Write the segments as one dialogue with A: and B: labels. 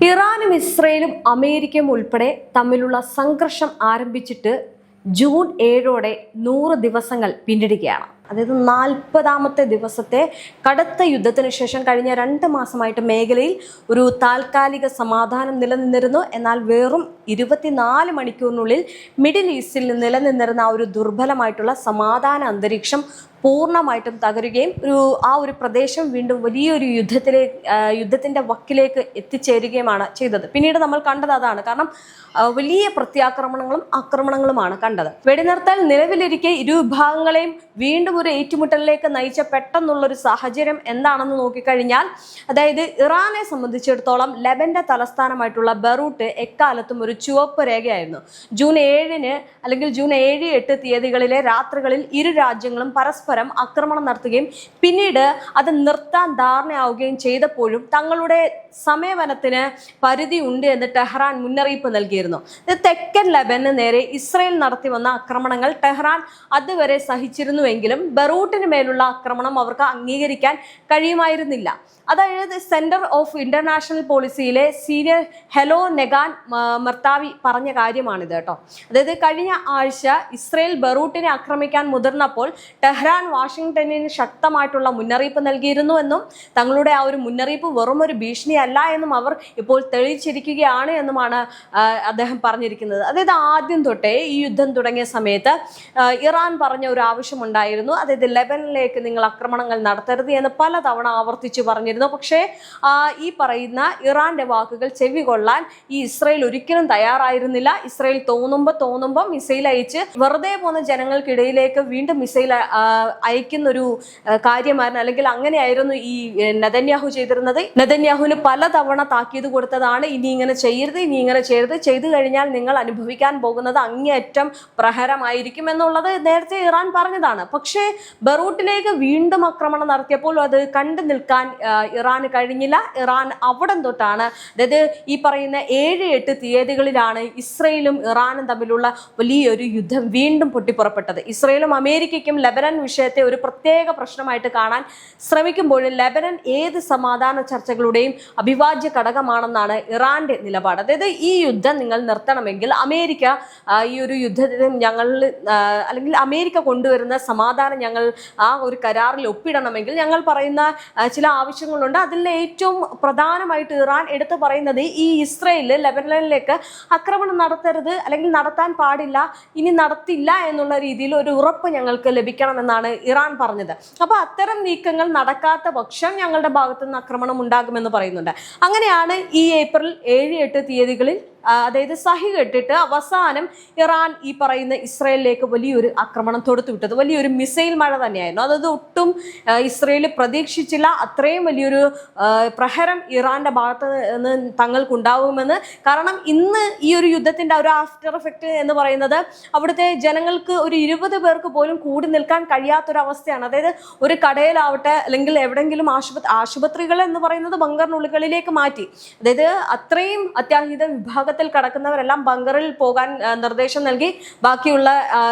A: ഇറാനും ഇസ്രയേലും അമേരിക്കയും ഉൾപ്പെടെ തമ്മിലുള്ള സംഘർഷം ആരംഭിച്ചിട്ട് ജൂൺ 7 100 ദിവസങ്ങൾ പിന്നിടുകയാണ്. അതായത് 40ാമത്തെ ദിവസത്തെ കടുത്ത യുദ്ധത്തിന് ശേഷം കഴിഞ്ഞ 2 മാസമായിട്ട് മേഖലയിൽ ഒരു താൽക്കാലിക സമാധാനം നിലനിന്നിരുന്നു. എന്നാൽ വെറും 24 മണിക്കൂറിനുള്ളിൽ മിഡിൽ ഈസ്റ്റിൽ നിലനിന്നിരുന്ന ആ ഒരു ദുർബലമായിട്ടുള്ള സമാധാന അന്തരീക്ഷം പൂർണ്ണമായിട്ടും തകരുകയും ആ ഒരു പ്രദേശം വീണ്ടും വലിയൊരു യുദ്ധത്തിന്റെ വക്കിലേക്ക് എത്തിച്ചേരുകയുമാണ് ചെയ്തത്. പിന്നീട് നമ്മൾ കണ്ടത് അതാണ്. കാരണം വലിയ പ്രത്യാക്രമണങ്ങളും ആക്രമണങ്ങളുമാണ് കണ്ടത്. വെടിനിർത്തൽ നിലവിലിരിക്കെ ഇരു വിഭാഗങ്ങളെയും വീണ്ടും ഒരു ഏറ്റുമുട്ടലിലേക്ക് നയിച്ച പെട്ടെന്നുള്ളൊരു സാഹചര്യം എന്താണെന്ന് നോക്കിക്കഴിഞ്ഞാൽ, അതായത് ഇറാനെ സംബന്ധിച്ചിടത്തോളം ലെബന്റെ തലസ്ഥാനമായിട്ടുള്ള ബെറൂട്ട് എക്കാലത്തും ഒരു ചുവപ്പ് രേഖയായിരുന്നു. ജൂൺ 7 അല്ലെങ്കിൽ ജൂൺ 7, 8 തീയതികളിലെ രാത്രികളിൽ ഇരു രാജ്യങ്ങളും പരസ്പരം ആക്രമണം നടത്തുകയും പിന്നീട് അത് നിർത്താൻ ധാരണയാവുകയും ചെയ്തപ്പോഴും തങ്ങളുടെ സമയവനത്തിന് പരിധി ഉണ്ട് എന്ന് ടെഹ്റാൻ മുന്നറിയിപ്പ് നൽകിയിരുന്നു. തെക്കൻ ലെബന് നേരെ ഇസ്രയേൽ നടത്തി വന്ന ആക്രമണങ്ങൾ ടെഹ്റാൻ അതുവരെ സഹിച്ചിരുന്നുവെങ്കിലും ബെറൂട്ടിന് മേലുള്ള ആക്രമണം അവർക്ക് അംഗീകരിക്കാൻ കഴിയുമായിരുന്നില്ല. അതായത് സെന്റർ ഓഫ് ഇന്റർനാഷണൽ പോളിസിയിലെ സീനിയർ ഹെലോ നെഗാൻ മർത്താവി പറഞ്ഞ കാര്യമാണിത് കേട്ടോ. അതായത് കഴിഞ്ഞ ആഴ്ച ഇസ്രയേൽ ബെറൂട്ടിനെ ആക്രമിക്കാൻ മുതിർന്നപ്പോൾ ടെഹ്റാൻ വാഷിംഗ്ടണിന് ശക്തമായിട്ടുള്ള മുന്നറിയിപ്പ് നൽകിയിരുന്നു എന്നും തങ്ങളുടെ ആ ഒരു മുന്നറിയിപ്പ് വെറും ഒരു ഭീഷണിയല്ല എന്നും അവർ ഇപ്പോൾ തെളിയിച്ചിരിക്കുകയാണ് എന്നുമാണ് അദ്ദേഹം പറഞ്ഞിരിക്കുന്നത്. അതായത് ആദ്യം തൊട്ടേ ഈ യുദ്ധം തുടങ്ങിയ സമയത്ത് ഇറാൻ പറഞ്ഞ ഒരു ആവശ്യമുണ്ടായിരുന്നു. അതായത് ലെബനിലേക്ക് നിങ്ങൾ ആക്രമണങ്ങൾ നടത്തരുത് എന്ന് പലതവണ ആവർത്തിച്ചു പറഞ്ഞിരുന്നു. പക്ഷേ ഈ പറയുന്ന ഇറാന്റെ വാക്കുകൾ ചെവികൊള്ളാൻ ഈ ഇസ്രയേൽ ഒരിക്കലും തയ്യാറായിരുന്നില്ല. ഇസ്രയേൽ തോന്നുമ്പോൾ മിസൈൽ അയച്ച് വെറുതെ പോകുന്ന ജനങ്ങൾക്കിടയിലേക്ക് വീണ്ടും മിസൈൽ അയക്കുന്ന ഒരു കാര്യമായിരുന്നു, അല്ലെങ്കിൽ അങ്ങനെയായിരുന്നു ഈ നെതന്യാഹു ചെയ്തിരുന്നത്. നെതന്യാഹുവിന് പലതവണ താക്കീത് കൊടുത്തതാണ്, ഇനി ഇങ്ങനെ ചെയ്യരുത്, ചെയ്തു കഴിഞ്ഞാൽ നിങ്ങൾ അനുഭവിക്കാൻ പോകുന്നത് അങ്ങേയറ്റം പ്രഹരമായിരിക്കും എന്നുള്ളത് നേരത്തെ ഇറാൻ പറഞ്ഞതാണ്. പക്ഷേ ബെറൂട്ടിലേക്ക് വീണ്ടും ആക്രമണം നടത്തിയപ്പോൾ അത് കണ്ടു നിൽക്കാൻ ഇറാന് കഴിഞ്ഞില്ല. ഇറാൻ അവിടം തൊട്ടാണ്, അതായത് ഈ പറയുന്ന 7, 8 തീയതികളിലാണ് ഇസ്രയേലും ഇറാനും തമ്മിലുള്ള വലിയൊരു യുദ്ധം വീണ്ടും പൊട്ടിപ്പുറപ്പെട്ടത്. ഇസ്രയേലും അമേരിക്കയ്ക്കും ലെബനൻ വിഷയത്തെ ഒരു പ്രത്യേക പ്രശ്നമായിട്ട് കാണാൻ ശ്രമിക്കുമ്പോഴും ലെബനൻ ഏത് സമാധാന ചർച്ചകളുടെയും അവിഭാജ്യ ഘടകമാണെന്നാണ് ഇറാന്റെ നിലപാട്. അതായത് ഈ യുദ്ധം നിങ്ങൾ നിർത്തണമെങ്കിൽ അമേരിക്ക ഈ ഒരു യുദ്ധത്തിന് അല്ലെങ്കിൽ അമേരിക്ക കൊണ്ടുവരുന്ന സമാധാനം ഞങ്ങൾ ആ ഒരു കരാറിൽ ഒപ്പിടണമെങ്കിൽ ഞങ്ങൾ പറയുന്ന ചില ആവശ്യങ്ങളുണ്ട്. അതിൽ ഏറ്റവും പ്രധാനമായിട്ട് ഇറാൻ എടുത്തു പറയുന്നത് ഈ ഇസ്രയേല് ലെബനനിലേക്ക് ആക്രമണം നടത്തരുത്, അല്ലെങ്കിൽ നടത്താൻ പാടില്ല, ഇനി നടത്തില്ല എന്നുള്ള രീതിയിൽ ഒരു ഉറപ്പ് ഞങ്ങൾക്ക് ലഭിക്കണമെന്നാണ് ഇറാൻ പറഞ്ഞത്. അപ്പോൾ അത്തരം നീക്കങ്ങൾ നടക്കാത്ത പക്ഷം ഞങ്ങളുടെ ഭാഗത്തുനിന്ന് ആക്രമണം ഉണ്ടാകുമെന്ന് പറയുന്നുണ്ട്. അങ്ങനെയാണ് ഈ ഏപ്രിൽ 7, 8 തീയതികളിൽ അതായത് സഹി കെട്ടിട്ട് അവസാനം ഇറാൻ ഈ പറയുന്ന ഇസ്രയേലിലേക്ക് വലിയൊരു ആക്രമണം തൊടുത്തുവിട്ടത്. വലിയൊരു മിസൈൽ മഴ തന്നെയായിരുന്നു. അതായത് ഒട്ടും ഇസ്രയേൽ പ്രതീക്ഷിച്ചില്ല അത്രയും വലിയൊരു പ്രഹരം ഇറാന്റെ ഭാഗത്ത് നിന്ന് തങ്ങൾക്കുണ്ടാവുമെന്ന്. കാരണം ഇന്ന് ഈ ഒരു യുദ്ധത്തിന്റെ ഒരു ആഫ്റ്റർ എഫക്റ്റ് എന്ന് പറയുന്നത് അവിടുത്തെ ജനങ്ങൾക്ക് ഒരു 20 പേർക്ക് പോലും കൂടി നിൽക്കാൻ കഴിയാത്തൊരവസ്ഥയാണ്. അതായത് ഒരു കടയിലാവട്ടെ അല്ലെങ്കിൽ എവിടെയെങ്കിലും ആശുപത്രികൾ എന്ന് പറയുന്നത് ബങ്കറിനുള്ളിലേക്ക് മാറ്റി. അതായത് അത്രയും അത്യാഹിത വിഭാഗത്തിൽ കടക്കുന്നവരെല്ലാം ബങ്കറിൽ പോകാൻ നിർദ്ദേശം നൽകി. ബാക്കിയുള്ള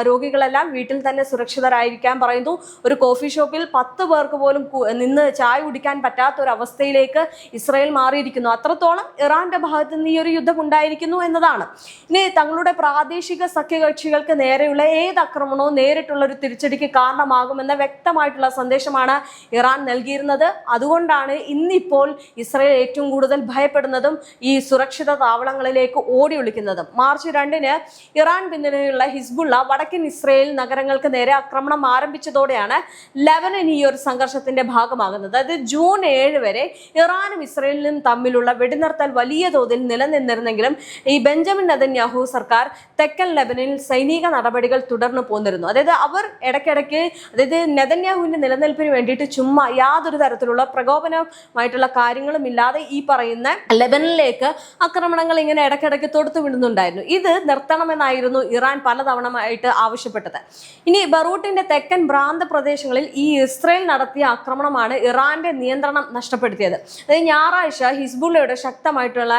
A: രോഗികളെല്ലാം വീട്ടിൽ തന്നെ സുരക്ഷിതരായിരിക്കാൻ പറയുന്നു. ഒരു കോഫി ഷോപ്പിൽ 10 പേർക്ക് പോലും നിന്ന് ചായ കുടിക്കാൻ പറ്റാത്ത ഒരു അവസ്ഥയിലേക്ക് ഇസ്രയേൽ മാറിയിരിക്കുന്നു. അത്രത്തോളം ഇറാന്റെ ഭാഗത്ത് നിന്ന് ഈ ഒരു യുദ്ധം ഉണ്ടായിരിക്കുന്നു എന്നതാണ്. ഇനി തങ്ങളുടെ പ്രാദേശിക സഖ്യകക്ഷികൾക്ക് നേരെയുള്ള ഏത് ആക്രമണവും നേരിട്ടുള്ള ഒരു തിരിച്ചടിക്ക് കാരണമാകുമെന്ന വ്യക്തമായിട്ടുള്ള സന്ദേശമാണ് ഇറാൻ നൽകിയിരുന്നത്. അതുകൊണ്ടാണ് ഇന്നിപ്പോൾ ഇസ്രയേൽ ഏറ്റവും കൂടുതൽ ഭയപ്പെടുന്നതും ഈ സുരക്ഷിത താവളങ്ങളിലേക്ക് ഓടി ഒളിക്കുന്നതും. മാർച്ച് 2 ഇറാൻ പിന്തുണയുള്ള ഹിസ്ബുള്ള വടക്കൻ ഇസ്രയേൽ നഗരങ്ങൾക്ക് നേരെ ആക്രമണം ആരംഭിച്ചതോടെയാണ് ലെബനൻ ഈ ഒരു സംഘർഷത്തിന്റെ ഭാഗമാകുന്നത്. അതായത് ജൂൺ 7 വരെ ഇറാനും ഇസ്രയേലിനും തമ്മിലുള്ള വെടിനിർത്തൽ വലിയ തോതിൽ നിലനിന്നിരുന്നെങ്കിലും ഈ ബെഞ്ചമിൻ നെതന്യാഹു സർക്കാർ തെക്കൻ ലെബനിൽ സൈനിക നടപടികൾ തുടർന്നു പോന്നിരുന്നു. അതായത് അവർ ഇടയ്ക്കിടയ്ക്ക്, അതായത് നെതന്യാഹുവിന്റെ നിലനിൽപ്പിന് വേണ്ടിയിട്ട് ചുമ്മാ യാതൊരു തരത്തിലുള്ള പ്രകോപനമായിട്ടുള്ള കാര്യങ്ങളും ഇല്ലാതെ ഈ പറയുന്ന ലെബനിലേക്ക് ആക്രമണങ്ങൾ ഇങ്ങനെ ഇടയ്ക്കിടയ്ക്ക് തൊടുത്തു വിടുന്നുണ്ടായിരുന്നു. ഇത് നിർത്തണമെന്നായിരുന്നു ഇറാൻ പലതവണയായിട്ട് ആവശ്യപ്പെട്ടത്. ഇനി ബറൂട്ടിന്റെ തെക്കൻ ഭ്രാന്ത പ്രദേശങ്ങളിൽ ഈ ഇസ്രയേൽ നടത്തിയ ആക്രമണമാണ് ഇറാന്റെ നിയന്ത്രണം നഷ്ടപ്പെടുത്തിയത്. അതായത് ഞായറാഴ്ച ഹിസ്ബുള്ളയുടെ ശക്തമായിട്ടുള്ള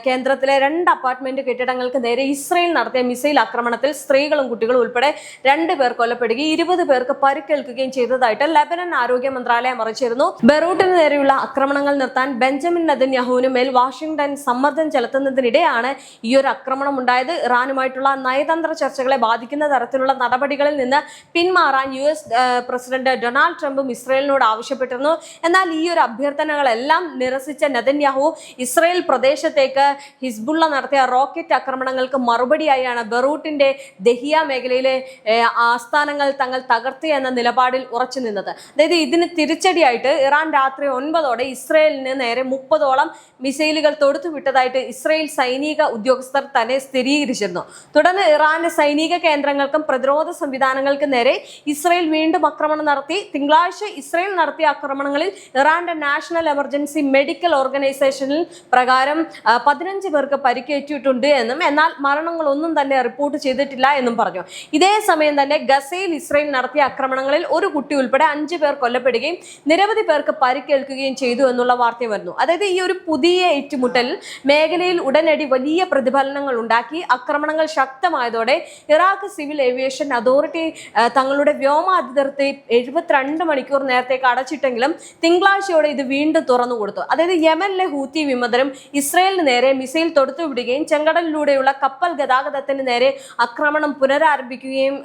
A: കേന്ദ്രത്തിലെ 2 അപ്പാർട്ട്മെന്റ് കെട്ടിടങ്ങൾക്ക് നേരെ ഇസ്രയേൽ നടത്തിയ മിസൈൽ ആക്രമണത്തിൽ സ്ത്രീകളും കുട്ടികളും ഉൾപ്പെടെ 2 പേർ കൊല്ലപ്പെടുകയും 20 പേർക്ക് പരിക്കേൽക്കുകയും ചെയ്തതായിട്ട് ലെബനൻ ആരോഗ്യ മന്ത്രാലയം അറിയിച്ചിരുന്നു. ബെറൂട്ടിന് നേരെയുള്ള ആക്രമണങ്ങൾ നിർത്താൻ ബെഞ്ചമിൻ നെതന്യാഹുവിന് മേൽ വാഷിംഗ്ടൺ സമ്മർദ്ദം ചെലുത്തുന്നതിനിടെയാണ് ഈ ഒരു ആക്രമണം ഉണ്ടായത്. ഇറാനുമായിട്ടുള്ള നയതന്ത്ര ചർച്ചകളെ ബാധിക്കുന്ന തരത്തിലുള്ള നടപടികളിൽ നിന്ന് പിന്മാറാൻ US പ്രസിഡന്റ് ഡൊണാൾഡ് ട്രംപും ഇസ്രയേലിനോട് ആവശ്യപ്പെട്ടിരുന്നു. എന്നാൽ ഈ ഒരു അഭ്യർത്ഥനകളെല്ലാം നിരസിച്ച നെതന്യാഹു ഇസ്രയേൽ പ്രദേശത്തേക്ക് ഹിസ്ബുള്ള നടത്തിയ റോക്കറ്റ് ആക്രമണങ്ങൾക്ക് മറുപടിയായാണ് ബെറൂട്ടിന്റെ ദഹിയ മേഖലയിലെ ആസ്ഥാനങ്ങൾ തങ്ങൾ തകർത്തി എന്ന നിലപാടിൽ ഉറച്ചു നിന്നത്. അതായത് ഇതിന് തിരിച്ചടിയായിട്ട് ഇറാൻ രാത്രി 9ഓടെ ഇസ്രയേലിന് നേരെ 30ഓളം മിസൈലുകൾ തൊടുത്തുവിട്ടതായിട്ട് ഇസ്രയേൽ സൈനിക ഉദ്യോഗസ്ഥർ തന്നെ സ്ഥിരീകരിച്ചിരുന്നു. തുടർന്ന് ഇറാന്റെ സൈനിക കേന്ദ്രങ്ങൾക്കും പ്രതിരോധ സംവിധാനങ്ങൾക്കും നേരെ ഇസ്രയേൽ വീണ്ടും ആക്രമണം നടത്തി. തിങ്കളാഴ്ച ഇസ്രയേൽ നടത്തിയ ആക്രമണങ്ങളിൽ ഇറാന്റെ നാഷണൽ എമർജൻസി മെഡിക്കൽ ഓർഗനൈസേഷനിൽ പ്രകാരം 15 പേർക്ക് പരിക്കേറ്റിട്ടുണ്ട് എന്നും എന്നാൽ മരണങ്ങളൊന്നും തന്നെ റിപ്പോർട്ട് ചെയ്തിട്ടില്ല എന്നും പറഞ്ഞു. ഇതേ സമയം തന്നെ ഗസയിൽ ഇസ്രയേൽ നടത്തിയ ആക്രമണങ്ങളിൽ ഒരു കുട്ടി ഉൾപ്പെടെ 5 പേർ കൊല്ലപ്പെടുകയും നിരവധി പേർക്ക് പരിക്കേൽക്കുകയും ചെയ്തു എന്നുള്ള വാർത്ത വരുന്നു. അതായത് ഈ ഒരു പുതിയ ഏറ്റുമുട്ടൽ മേഖലയിൽ ഉടനടി വലിയ പ്രതിഫലനങ്ങൾ ഉണ്ടാക്കി. ആക്രമണങ്ങൾ ശക്തമായതോടെ ഇറാഖ് സിവിൽ ഏവിയേഷൻ അതോറിറ്റി തങ്ങളുടെ വ്യോമ അതിർത്തി 72 മണിക്കൂർ നേരത്തേക്ക് അടച്ചിട്ടെങ്കിലും തിങ്കളാഴ്ചയോടെ ഇത് വീണ്ടും തുറന്നു കൊടുത്തു. അതായത് യമനിലെ ഹൂത്തി വിമതരും ഇസ്രയേലിന് നേരെ മിസൈൽ തൊടുത്തുവിടുകയും ചെങ്കടലിലൂടെയുള്ള കപ്പൽ ഗതാഗതത്തിന് നേരെ ആക്രമണം പുനരാരംഭിക്കുകയും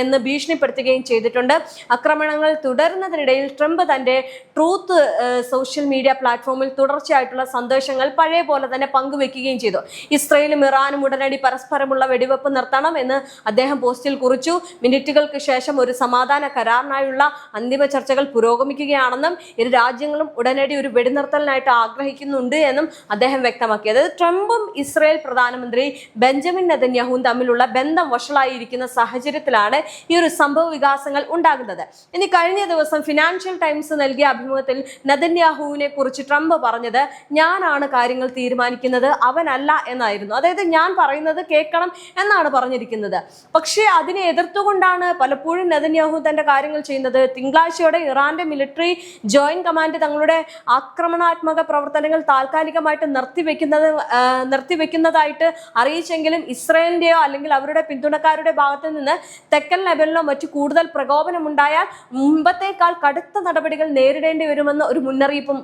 A: എന്ന് ഭീഷണിപ്പെടുത്തുകയും ചെയ്തിട്ടുണ്ട്. ആക്രമണങ്ങൾ തുടരുന്നതിനിടയിൽ ട്രംപ് തന്റെ ട്രൂത്ത് സോഷ്യൽ മീഡിയ പ്ലാറ്റ്ഫോമിൽ തുടർച്ചയായിട്ടുള്ള സന്ദേശങ്ങൾ പഴയ പോലെ തന്നെ പങ്കുവെക്കുകയും ചെയ്തു. ഇസ്രയേലും ഇറാനും ഉടനടി പരസ്പരമുള്ള വെടിവെപ്പ് നിർത്തണം എന്ന് അദ്ദേഹം പോസ്റ്റിൽ കുറിച്ചു. മിനിറ്റുകൾക്ക് ശേഷം ഒരു സമാധാന കരാറിനായുള്ള അന്തിമ ചർച്ചകൾ പുരോഗമിക്കുകയാണെന്നും ഇരു രാജ്യങ്ങളും ഉടനടി ഒരു വെടിനിർത്തലിനായിട്ട് ആഗ്രഹിക്കുന്നുണ്ട് എന്നും അദ്ദേഹം വ്യക്തമാക്കി. അതായത് ട്രംപും ഇസ്രയേൽ പ്രധാനമന്ത്രി ബെഞ്ചമിൻ നെതന്യാഹുവും തമ്മിലുള്ള ബന്ധം വഷളായിരിക്കുന്ന സാഹചര്യത്തിലാണ് ഈ ഒരു സംഭവ വികാസങ്ങൾ ഉണ്ടാകുന്നത്. ഇനി കഴിഞ്ഞ ദിവസം ഫിനാൻഷ്യൽ ടൈംസ് നൽകിയ അഭിമുഖത്തിൽ നെതന്യാഹുവിനെ കുറിച്ച് ട്രംപ് പറഞ്ഞത് ഞാനാണ് കാര്യങ്ങൾ തീരുമാനിക്കുന്നത്, അവനല്ല എന്നായിരുന്നു. അതായത് ഞാൻ പറയുന്നത് കേൾക്കണം എന്നാണ് പറഞ്ഞിരിക്കുന്നത്. പക്ഷേ അതിനെ എതിർത്തുകൊണ്ടാണ് പലപ്പോഴും നെതന്യാഹു തന്റെ കാര്യങ്ങൾ ചെയ്യുന്നത്. തിങ്കളാഴ്ചയോടെ ഇറാന്റെ മിലിറ്ററി ജോയിന്റ് കമാൻഡ് തങ്ങളുടെ ആക്രമണാത്മക പ്രവർത്തനങ്ങൾ താൽക്കാലികമായിട്ട് നിർത്തിവെക്കുന്നതായിട്ട് അറിയിച്ചെങ്കിലും ഇസ്രയേലിന്റെയോ അല്ലെങ്കിൽ അവരുടെ പിന്തുണക്കാരുടെ ഭാഗത്തു നിന്ന് തെക്കൻ ലെബനിലോ മറ്റു കൂടുതൽ പ്രകോപനമുണ്ടായാൽ മുമ്പത്തേക്കാൾ കടുത്ത നടപടികൾ നേരിടേണ്ടി വരുമെന്ന് ഒരു മുന്നറിയിപ്പും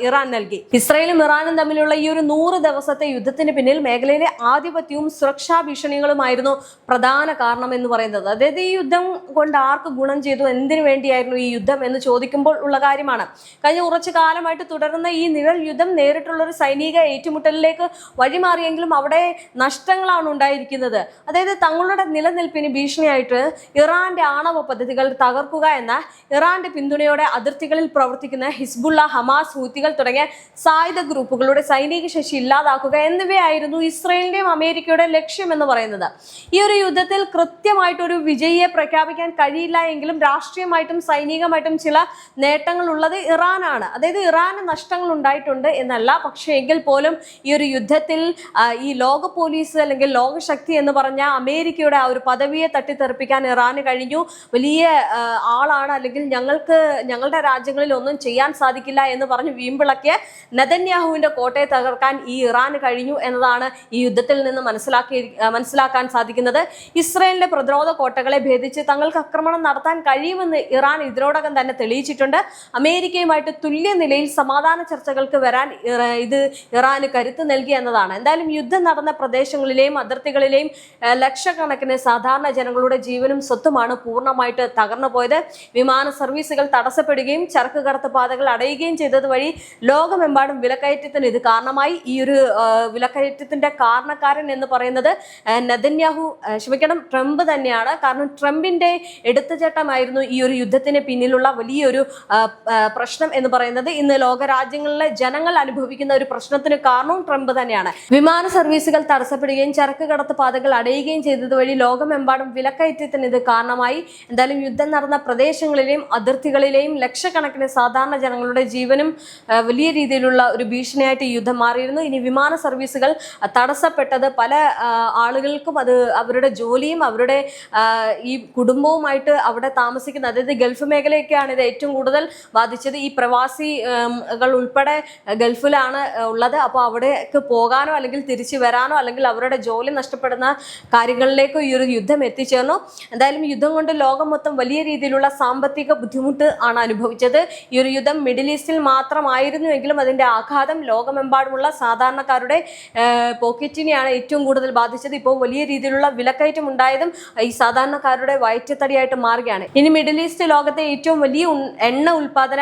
A: ഇറാൻ നൽകി. ഇസ്രയേലും ഇറാനും തമ്മിലുള്ള ഈ ഒരു 100 ദിവസത്തെ യുദ്ധത്തിന് പിന്നിൽ മേഖലയിലെ ആധിപത്യവും സുരക്ഷാ ഭീഷണികളുമായിരുന്നു പ്രധാന കാരണം എന്ന് പറയുന്നത്. അതായത് ഈ യുദ്ധം കൊണ്ട് ആർക്ക് ഗുണം ചെയ്തു, എന്തിനു വേണ്ടിയായിരുന്നു ഈ യുദ്ധം എന്ന് ചോദിക്കുമ്പോൾ ഉള്ള കാര്യമാണ്. കഴിഞ്ഞ കുറച്ചു കാലമായിട്ട് തുടരുന്ന ഈ നിഴൽ യുദ്ധം നേരിട്ടുള്ള ഒരു സൈനിക ഏറ്റുമുട്ടലിലേക്ക് വഴിമാറിയെങ്കിലും അവിടെ നഷ്ടങ്ങളാണ് ഉണ്ടായിരിക്കുന്നത്. അതായത് തങ്ങളുടെ നിലനിൽപ്പിന് ഭീഷണിയായിട്ട് ഇറാന്റെ ആണവ പദ്ധതികൾ തകർക്കുക എന്ന ഇറാന്റെ പിന്തുണയോടെ അതിർത്തികളിൽ പ്രവർത്തിക്കുന്ന ഹിസ്ബുള്ള, ഹമാസ്, ഹൂത്തികൾ തുടങ്ങിയ സായുധ ഗ്രൂപ്പുകളുടെ സൈനിക ശേഷി ഇല്ലാതാക്കുക എന്നിവയായിരുന്നു ഇസ്രയേലിന്റെയും അമേരിക്കയുടെ ലക്ഷ്യം എന്ന് പറയുന്നത്. ഈ ഒരു യുദ്ധത്തിൽ കൃത്യമായിട്ടൊരു വിജയിയെ പ്രഖ്യാപിക്കാൻ കഴിയില്ല എങ്കിലും രാഷ്ട്രീയമായിട്ടും സൈനികമായിട്ടും ചില നേട്ടങ്ങൾ ഉള്ളത് ഇറാനാണ്. അതായത് ഇറാന് നഷ്ടങ്ങൾ ഉണ്ടായിട്ടുണ്ട് എന്നല്ല, പക്ഷേ എങ്കിൽ പോലും ഈ ഒരു യുദ്ധത്തിൽ ഈ ലോക പോലീസ് അല്ലെങ്കിൽ ലോകശക്തി എന്ന് പറഞ്ഞ അമേരിക്കയുടെ ആ ഒരു പദവിയെ തട്ടിത്തെറിപ്പിക്കാൻ ഇറാന് കഴിഞ്ഞു. വലിയ ആളാണ്, അല്ലെങ്കിൽ ഞങ്ങളുടെ രാജ്യങ്ങളിൽ ഒന്നും ചെയ്യാൻ സാധിക്കില്ല എന്ന് പറഞ്ഞ് വീമ്പിളക്കിയ നെതന്യാഹുവിന്റെ കോട്ടയെ തകർക്കാൻ ഈ ഇറാന് കഴിഞ്ഞു എന്നതാണ് ഈ യുദ്ധത്തിൽ നിന്ന് മനസ്സിലാക്കാൻ സാധിക്കുന്നത്. ഇസ്രയേലിന്റെ പ്രതിരോധ കോട്ടകളെ ഭേദിച്ച് തങ്ങൾക്ക് ആക്രമണം നടത്താൻ കഴിയുമെന്ന് ഇറാൻ ഇതിനോടകം തന്നെ തെളിയിച്ചിട്ടുണ്ട്. അമേരിക്കയുമായിട്ട് തുല്യ നിലയിൽ സമാധാന ചർച്ചകൾക്ക് വരാൻ ഇത് ഇറാന് കരുത്ത് നൽകി എന്നതാണ്. എന്തായാലും യുദ്ധം നടന്ന പ്രദേശങ്ങളിലെയും അതിർത്തികളിലെയും ലക്ഷക്കണക്കിന് സാധാരണ ജനങ്ങളുടെ ജീവനും സ്വത്തുമാണ് പൂർണ്ണമായിട്ട് തകർന്നു പോയത്. വിമാന സർവീസുകൾ തടസ്സപ്പെടുകയും ചരക്ക് കടത്ത് പാതകൾ അടയുകയും ചെയ്തത് വഴി ലോകമെമ്പാടും വിലക്കയറ്റത്തിന് ഇത് കാരണമായി. ഈ ഒരു വിലക്കയറ്റത്തിന്റെ കാരണക്കാരൻ എന്ന് പറയുന്നത് ട്രംപ് തന്നെയാണ്. കാരണം ട്രംപിന്റെ എടുത്തുചാട്ടമായിരുന്നു ഈ ഒരു യുദ്ധത്തിന് പിന്നിലുള്ള വലിയൊരു പ്രശ്നം എന്ന് പറയുന്നത്. ഇന്ന് ലോകരാജ്യങ്ങളിലെ ജനങ്ങൾ അനുഭവിക്കുന്ന ഒരു പ്രശ്നത്തിന് കാരണവും ട്രംപ് തന്നെയാണ്. വിമാന സർവീസുകൾ തടസ്സപ്പെടുകയും ചരക്ക് കടത്ത് പാതകൾ അടയുകയും ചെയ്തത് വഴി ലോകമെമ്പാടും വിലക്കയറ്റത്തിന് ഇത് കാരണമായി. എന്തായാലും യുദ്ധം നടന്ന പ്രദേശങ്ങളിലെയും അതിർത്തികളിലെയും ലക്ഷക്കണക്കിന് സാധാരണ ജനങ്ങളുടെ ജീവനും വലിയ രീതിയിലുള്ള ഒരു ഭീഷണിയായിട്ട് ഈ യുദ്ധം മാറിയിരുന്നു. ഇനി വിമാന സർവീസുകൾ ബിസിനസ്സുകൾ തടസ്സപ്പെട്ടത്, പല ആളുകൾക്കും അത് അവരുടെ ജോലിയും അവരുടെ ഈ കുടുംബവുമായിട്ട് അവിടെ താമസിക്കുന്ന, അതായത് ഗൾഫ് മേഖലയൊക്കെയാണ് ഇത് ഏറ്റവും കൂടുതൽ ബാധിച്ചത്. ഈ പ്രവാസികൾ ഉൾപ്പെടെ ഗൾഫിലാണ് ഉള്ളത്. അപ്പോൾ അവിടേക്ക് പോകാനോ അല്ലെങ്കിൽ തിരിച്ചു വരാനോ അല്ലെങ്കിൽ അവരുടെ ജോലി നഷ്ടപ്പെടുന്ന കാര്യങ്ങളിലേക്ക് ഈ ഒരു യുദ്ധം എത്തിച്ചേർന്നു. എന്തായാലും യുദ്ധം കൊണ്ട് ലോകം മൊത്തം വലിയ രീതിയിലുള്ള സാമ്പത്തിക ബുദ്ധിമുട്ട് ആണ് അനുഭവിച്ചത്. ഈ ഒരു യുദ്ധം മിഡിൽ ഈസ്റ്റിൽ മാത്രമായിരുന്നുവെങ്കിലും അതിന്റെ ആഘാതം ലോകമെമ്പാടുമുള്ള സാധാരണക്കാരുടെ പോക്കറ്റിനെയാണ് ഏറ്റവും കൂടുതൽ ബാധിച്ചത്. ഇപ്പോൾ വലിയ രീതിയിലുള്ള വിലക്കയറ്റം ഉണ്ടായതും ഈ സാധാരണക്കാരുടെ വയറ്റത്തടിയായിട്ട് മാറുകയാണ്. ഇനി മിഡിൽ ഈസ്റ്റ് ലോകത്തെ ഏറ്റവും വലിയ എണ്ണ ഉൽപാദന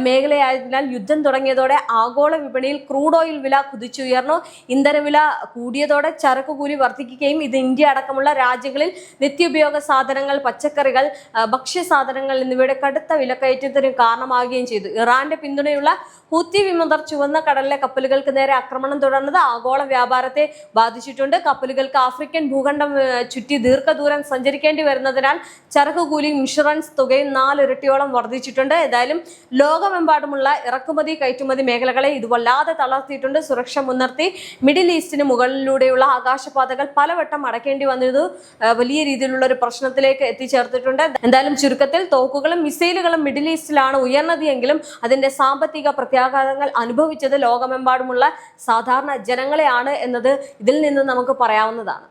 A: മേഖലയായതിനാൽ യുദ്ധം തുടങ്ങിയതോടെ ആഗോള വിപണിയിൽ ക്രൂഡ് ഓയിൽ വില കുതിച്ചുയർന്നു. ഇന്ധനവില കൂടിയതോടെ ചരക്ക് കൂലി വർദ്ധിക്കുകയും ഇത് ഇന്ത്യ അടക്കമുള്ള രാജ്യങ്ങളിൽ നിത്യോപയോഗ സാധനങ്ങൾ, പച്ചക്കറികൾ, ഭക്ഷ്യസാധനങ്ങൾ എന്നിവയുടെ കടുത്ത വിലക്കയറ്റത്തിന് കാരണമാവുകയും ചെയ്തു. ഇറാന്റെ പിന്തുണയുള്ള ഹൂത്തി വിമതർ ചുവന്ന കടലിലെ കപ്പലുകൾക്ക് നേരെ ആക്രമണം തുടർന്നത് ആഗോള വ്യാപാരത്തെ ബാധിച്ചിട്ടുണ്ട്. കപ്പലുകൾക്ക് ആഫ്രിക്കൻ ഭൂഖണ്ഡം ചുറ്റി ദീർഘദൂരം സഞ്ചരിക്കേണ്ടി വരുന്നതിനാൽ ചരക്ക് കൂലിയും ഇൻഷുറൻസ് തുകയും 4 ഇരട്ടിയോളം വർദ്ധിച്ചിട്ടുണ്ട്. ഏതായാലും ലോകമെമ്പാടുമുള്ള ഇറക്കുമതി കയറ്റുമതി മേഖലകളെ ഇത് വല്ലാതെ തളർത്തിയിട്ടുണ്ട്. സുരക്ഷ മുൻനിർത്തി മിഡിൽ ഈസ്റ്റിന് മുകളിലൂടെയുള്ള ആകാശപാതകൾ പലവട്ടം അടയ്ക്കേണ്ടി വന്നത് വലിയ രീതിയിലുള്ള ഒരു പ്രശ്നത്തിലേക്ക് എത്തിച്ചേർത്തിട്ടുണ്ട്. എന്തായാലും ചുരുക്കത്തിൽ തോക്കുകളും മിസൈലുകളും മിഡിൽ ഈസ്റ്റിലാണ് ഉയർന്നത് എങ്കിലും അതിന്റെ സാമ്പത്തിക പ്രത്യാഘാതങ്ങൾ അനുഭവിച്ചത് ലോകമെമ്പാടുമുള്ള സാധാരണ ജനങ്ങളെയാണ് എന്നത് ഇതിൽ നിന്ന് നമുക്ക് പറയാവുന്നതാണ്.